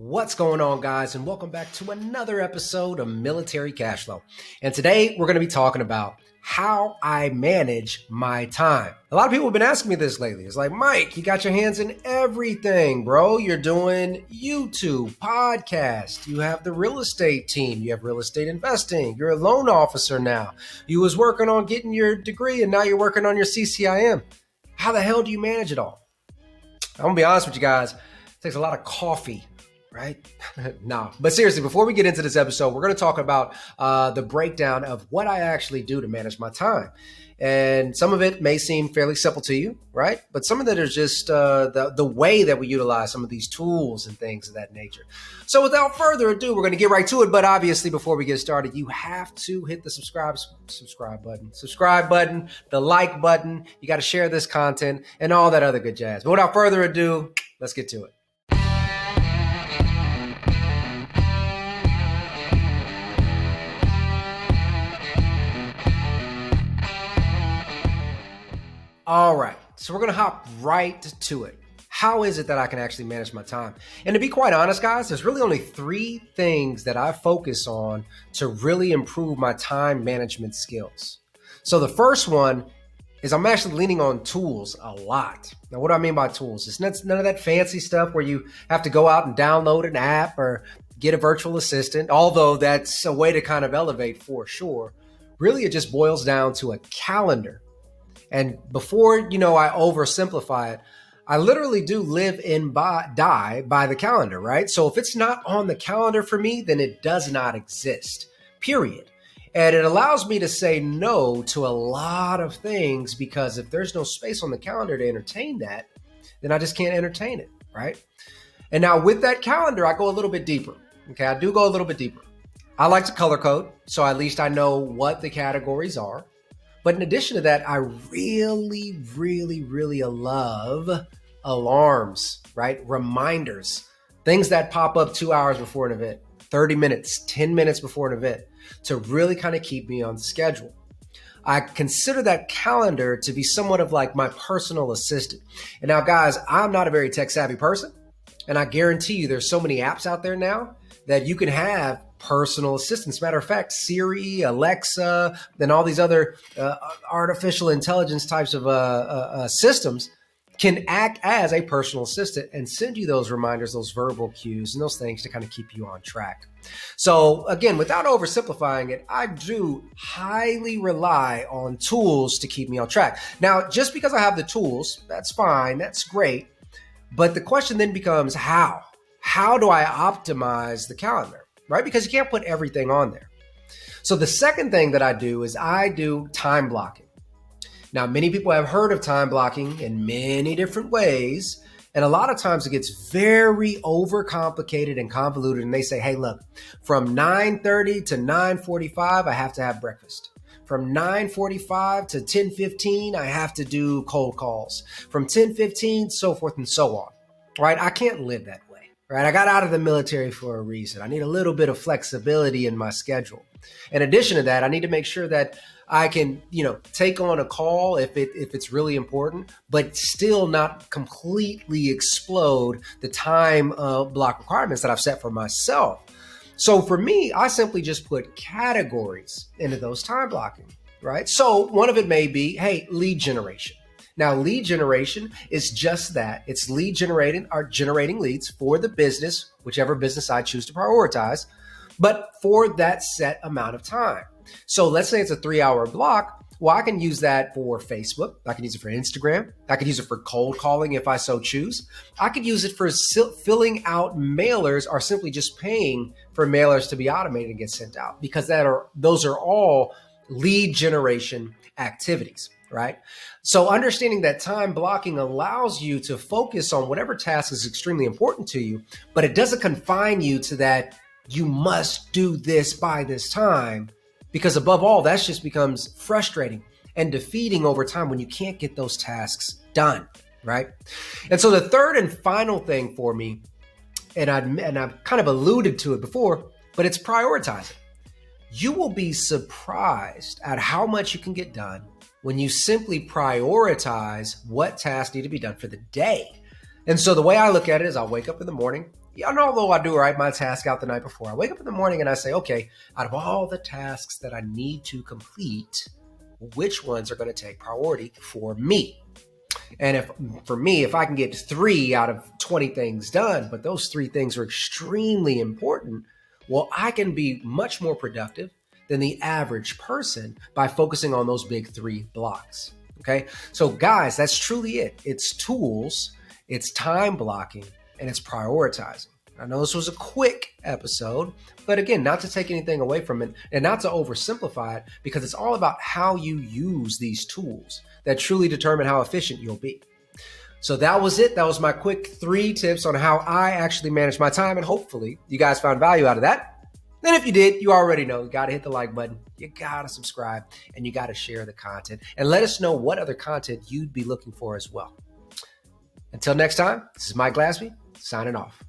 What's going on, guys, and welcome back to another episode of Military Cashflow. And today we're going to be talking about how I manage my time. A lot of people have been asking me this lately. It's like, Mike, you got your hands in everything, bro. You're doing YouTube, podcast. You have the real estate team. You have real estate investing. You're a loan officer now. You was working on getting your degree, and now you're working on your CCIM. How the hell do you manage it all? I'm going to be honest with you guys. It takes a lot of coffee. Right? No. But seriously, before we get into this episode, we're going to talk about the breakdown of what I actually do to manage my time. And some of it may seem fairly simple to you, right? But some of it is just the way that we utilize some of these tools and things of that nature. So without further ado, we're going to get right to it. But obviously, before we get started, you have to hit the subscribe button, the like button. You got to share this content and all that other good jazz. But without further ado, let's get to it. All right, so we're going to hop right to it. How is it that I can actually manage my time? And to be quite honest, guys, there's really only 3 things that I focus on to really improve my time management skills. So the first one is I'm actually leaning on tools a lot. Now, what do I mean by tools? It's none of that fancy stuff where you have to go out and download an app or get a virtual assistant, although that's a way to kind of elevate for sure. Really, it just boils down to a calendar. And before, I oversimplify it, I literally do live and die by the calendar, right? So if it's not on the calendar for me, then it does not exist, period. And it allows me to say no to a lot of things because if there's no space on the calendar to entertain that, then I just can't entertain it, right? And now with that calendar, I go a little bit deeper. Okay, I do go a little bit deeper. I like to color code, so at least I know what the categories are. But in addition to that, I really love alarms, right? Reminders, things that pop up 2 hours before an event, 30 minutes, 10 minutes before an event to really kind of keep me on schedule. I consider that calendar to be somewhat of like my personal assistant. And now, guys, I'm not a very tech savvy person. And I guarantee you there's so many apps out there now that you can have personal assistants. Matter of fact, Siri, Alexa, and all these other artificial intelligence types of systems can act as a personal assistant and send you those reminders, those verbal cues, and those things to kind of keep you on track. So again, without oversimplifying it, I do highly rely on tools to keep me on track. Now, just because I have the tools, that's fine, that's great. But the question then becomes how? How do I optimize the calendar? Right? Because you can't put everything on there. So the second thing that I do is I do time blocking. Now, many people have heard of time blocking in many different ways. And a lot of times it gets very overcomplicated and convoluted. And they say, hey, look, from 9:30 to 9:45, I have to have breakfast. From 9:45 to 10:15, I have to do cold calls. From 10:15, so forth and so on. Right? I can't live that way. Right, I got out of the military for a reason. I need a little bit of flexibility in my schedule. In addition to that, I need to make sure that I can, take on a call if it's really important, but still not completely explode the time block requirements that I've set for myself. So for me, I simply just put categories into those time blocking, right? So one of it may be, hey, lead generation. Now, lead generation is just that. It's lead generating leads for the business, whichever business I choose to prioritize, but for that set amount of time. So let's say it's a 3-hour block. Well, I can use that for Facebook. I can use it for Instagram. I could use it for cold calling if I so choose. I could use it for filling out mailers or simply just paying for mailers to be automated and get sent out because those are all lead generation activities. Right? So understanding that time blocking allows you to focus on whatever task is extremely important to you, but it doesn't confine you to that you must do this by this time, because above all, that just becomes frustrating and defeating over time when you can't get those tasks done, right? And so the third and final thing for me, and I've kind of alluded to it before, but it's prioritizing. You will be surprised at how much you can get done when you simply prioritize what tasks need to be done for the day. And so the way I look at it is I'll wake up in the morning, And although I do write my task out the night before, I wake up in the morning and I say, okay, out of all the tasks that I need to complete, which ones are going to take priority for me? And if I can get 3 out of 20 things done, but those 3 things are extremely important, well, I can be much more productive than the average person by focusing on those big 3 blocks. Okay. So guys, that's truly it. It's tools, it's time blocking, and it's prioritizing. I know this was a quick episode, but again, not to take anything away from it and not to oversimplify it, because it's all about how you use these tools that truly determine how efficient you'll be. So that was it. That was my quick 3 tips on how I actually manage my time. And hopefully you guys found value out of that. And if you did, you already know, you got to hit the like button, you got to subscribe, and you got to share the content and let us know what other content you'd be looking for as well. Until next time, this is Mike Glaspie signing off.